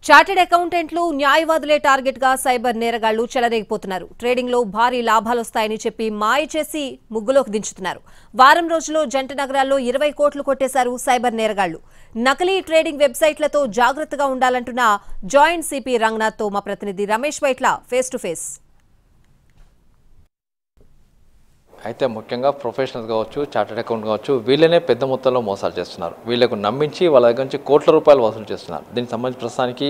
Chartered అకౌంటెంట్లు న్యాయవాదులే target గా cyber నేరగాళ్లు చెలరేగిపోతున్నారు. ట్రేడింగ్ లో భారీ లాభాలొస్తాయని చెప్పి మాయ చేసి ముగ్గులోకి దించుతున్నారు. వారం రోజుల్లో జంట నగరాల్లో 20 కోట్లు కొట్టేశారు సైబర్ నేరగాళ్లు. నకిలీ ట్రేడింగ్ వెబ్సైట్లతో జాగ్రత్తగా ఉండాలంటున్న జాయింట్ సిపి రంగనాథ్ తో మా ప్రతినిధి Ramesh Vaitla face to face. అయితే ముఖ్యంగా ప్రొఫెషనల్స్ కావచ్చు, చార్టెడ్ అకౌంట్ కావచ్చు, వీళ్ళనే పెద్ద మొత్తంలో మోసాలు చేస్తున్నారు. వీళ్ళకు నమ్మించి వాళ్ళ దగ్గర నుంచి కోట్ల రూపాయలు వసూలు చేస్తున్నారు. దీనికి సంబంధించి ప్రస్తుతానికి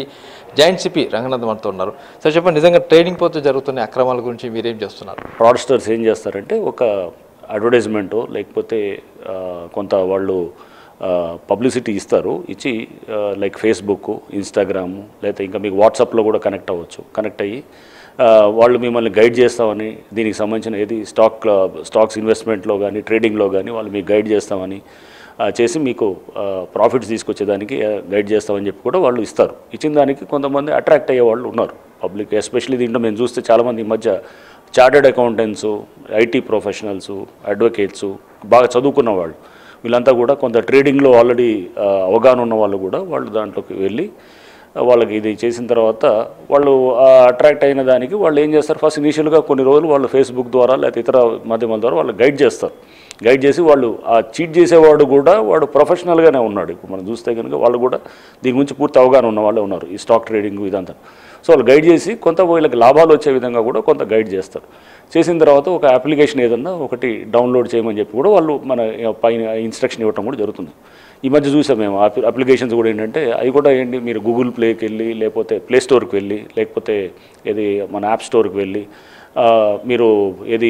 జాయింట్ సిపి రంగనాథ్ మనతో ఉన్నారు. సో చెప్పండి, నిజంగా ట్రేడింగ్ పోతూ జరుగుతున్న అక్రమాల గురించి మీరేం చేస్తున్నారు? ఫ్రాడ్స్టర్స్ ఏం చేస్తారంటే ఒక అడ్వర్టైజ్మెంటో లేకపోతే కొంత వాళ్ళు పబ్లిసిటీ ఇస్తారు. ఇచ్చి లైక్ ఫేస్బుక్, ఇన్స్టాగ్రాము లేకపోతే ఇంకా మీకు వాట్సాప్లో కూడా కనెక్ట్ అవ్వచ్చు. కనెక్ట్ అయ్యి వాళ్ళు మిమ్మల్ని గైడ్ చేస్తామని, దీనికి సంబంధించిన ఏది స్టాక్స్ ఇన్వెస్ట్మెంట్లో కానీ ట్రేడింగ్లో కానీ వాళ్ళు మీకు గైడ్ చేస్తామని చేసి మీకు ప్రాఫిట్స్ తీసుకొచ్చేదానికి గైడ్ చేస్తామని చెప్పి కూడా వాళ్ళు ఇస్తారు. ఇచ్చిన దానికి కొంతమంది అట్రాక్ట్ అయ్యే వాళ్ళు ఉన్నారు పబ్లిక్. ఎస్పెషల్లీ దీంట్లో మేము చూస్తే చాలామంది ఈ మధ్య chartered accountants, IT professionals, advocates, బాగా చదువుకున్న వాళ్ళు, వీళ్ళంతా కూడా కొంత ట్రేడింగ్లో ఆల్రెడీ అవగాహన ఉన్న వాళ్ళు కూడా వాళ్ళు దాంట్లోకి వెళ్ళి వాళ్ళకి ఇది చేసిన తర్వాత వాళ్ళు అట్రాక్ట్ అయిన దానికి వాళ్ళు ఏం చేస్తారు, ఫస్ట్ ఇనీషియల్గా కొన్ని రోజులు వాళ్ళు ఫేస్బుక్ ద్వారా లేకపోతే ఇతర మాధ్యమాల ద్వారా వాళ్ళు గైడ్ చేస్తారు. గైడ్ చేసి వాళ్ళు ఆ చీట్ చేసేవాడు కూడా వాడు ప్రొఫెషనల్గానే ఉన్నాడు. ఇప్పుడు మనం చూస్తే కనుక వాళ్ళు కూడా దీని గురించి పూర్తి అవగాహన ఉన్న వాళ్ళే ఉన్నారు, ఈ స్టాక్ ట్రేడింగ్ ఇదంతా. సో వాళ్ళు గైడ్ చేసి కొంత వీళ్ళకి లాభాలు వచ్చే విధంగా కూడా కొంత గైడ్ చేస్తారు. చేసిన తర్వాత ఒక అప్లికేషన్ ఏదన్నా ఒకటి డౌన్లోడ్ చేయమని చెప్పి కూడా వాళ్ళు మన పైన ఇన్స్ట్రక్షన్ ఇవ్వటం కూడా జరుగుతుంది. ఈ మధ్య చూసాం మేము అప్లికేషన్స్ కూడా ఏంటంటే అవి కూడా ఏంటి, మీరు గూగుల్ ప్లేకి వెళ్ళి లేకపోతే ప్లే స్టోర్కి వెళ్ళి లేకపోతే ఏది మన యాప్ స్టోర్కి వెళ్ళి మీరు ఏది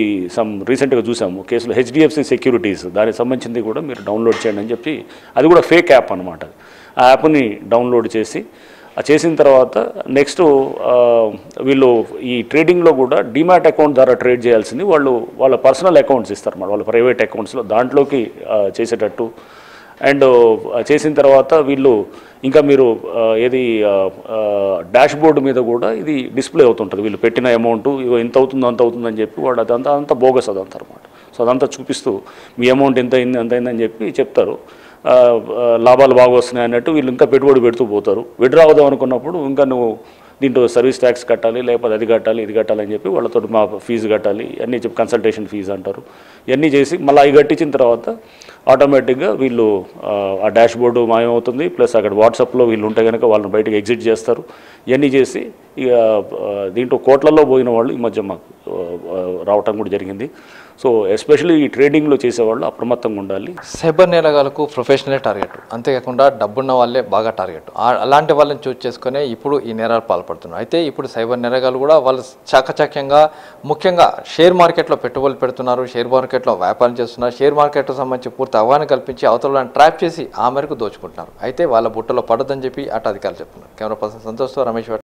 రీసెంట్గా చూసాము కేసులో హెచ్డిఎఫ్సి సెక్యూరిటీస్ దానికి సంబంధించింది కూడా మీరు డౌన్లోడ్ చేయండి అని చెప్పి, అది కూడా ఫేక్ యాప్ అనమాట. ఆ యాప్ని డౌన్లోడ్ చేసిన తర్వాత నెక్స్ట్ వీళ్ళు ఈ ట్రేడింగ్లో కూడా డిమాట్ అకౌంట్ ద్వారా ట్రేడ్ చేయాల్సింది వాళ్ళు వాళ్ళ పర్సనల్ అకౌంట్స్ ఇస్తారు, వాళ్ళ ప్రైవేట్ అకౌంట్స్లో దాంట్లోకి చేసేటట్టు. అండ్ చేసిన తర్వాత వీళ్ళు ఇంకా మీరు ఏది డాష్ బోర్డు మీద కూడా ఇది డిస్ప్లే అవుతుంటుంది. వీళ్ళు పెట్టిన అమౌంట్ ఎంత అవుతుందో అంత అవుతుందని చెప్పి వాడు అదంతా బోగస్ అదంతా అనమాట. సో అదంతా చూపిస్తూ మీ అమౌంట్ ఎంత అయింది అంత అయిందని చెప్పి చెప్తారు. లాభాలు బాగా వస్తున్నాయి అన్నట్టు వీళ్ళు ఇంకా పెట్టుబడి పెడుతూ పోతారు. విడ్రా అవుదాం అనుకున్నప్పుడు ఇంకా నువ్వు దీంట్లో సర్వీస్ ట్యాక్స్ కట్టాలి, లేకపోతే అది కట్టాలి ఇది కట్టాలని చెప్పి వాళ్ళతో మా ఫీజు కట్టాలి అన్నీ చెప్పి కన్సల్టేషన్ ఫీజు అంటారు. ఇవన్నీ చేసి మళ్ళీ అవి కట్టించిన తర్వాత ఆటోమేటిక్గా వీళ్ళు ఆ డాష్ బోర్డు మాయమవుతుంది. ప్లస్ అక్కడ వాట్సాప్లో వీళ్ళు ఉంటే కనుక వాళ్ళని బయటకు ఎగ్జిట్ చేస్తారు. ఇవన్నీ చేసి ఇక దీంట్లో కోట్లలో పోయిన వాళ్ళు ఈ మధ్య మాకు రావటం కూడా జరిగింది. సో ఎస్పెషల్లీ ఈ ట్రేడింగ్లో చేసేవాళ్ళు అప్రమత్తంగా ఉండాలి. సైబర్ నేరగాళ్లకు ప్రొఫెషనలే టార్గెట్, అంతేకాకుండా డబ్బున్న వాళ్ళే బాగా టార్గెట్. అలాంటి వాళ్ళని చూస్ చేసుకునే ఇప్పుడు ఈ నేరాలు పాల్పడుతున్నారు. అయితే ఇప్పుడు సైబర్ నేరగాళ్ళు కూడా వాళ్ళు చాకచక్యంగా ముఖ్యంగా షేర్ మార్కెట్లో పెట్టుబడులు పెడుతున్నారు, షేర్ మార్కెట్లో వ్యాపారం చేస్తున్నారు, షేర్ మార్కెట్కు సంబంధించి పూర్తి అవగాహన కల్పించి అవతలను ట్రాప్ చేసి ఆ మేరకు దోచుకుంటున్నారు. అయితే వాళ్ళ బుట్టలో పడదని చెప్పి అటు అధికారులు చెప్తున్నారు. కెమెరా పర్సన్ సంతోష్తో రమేష్.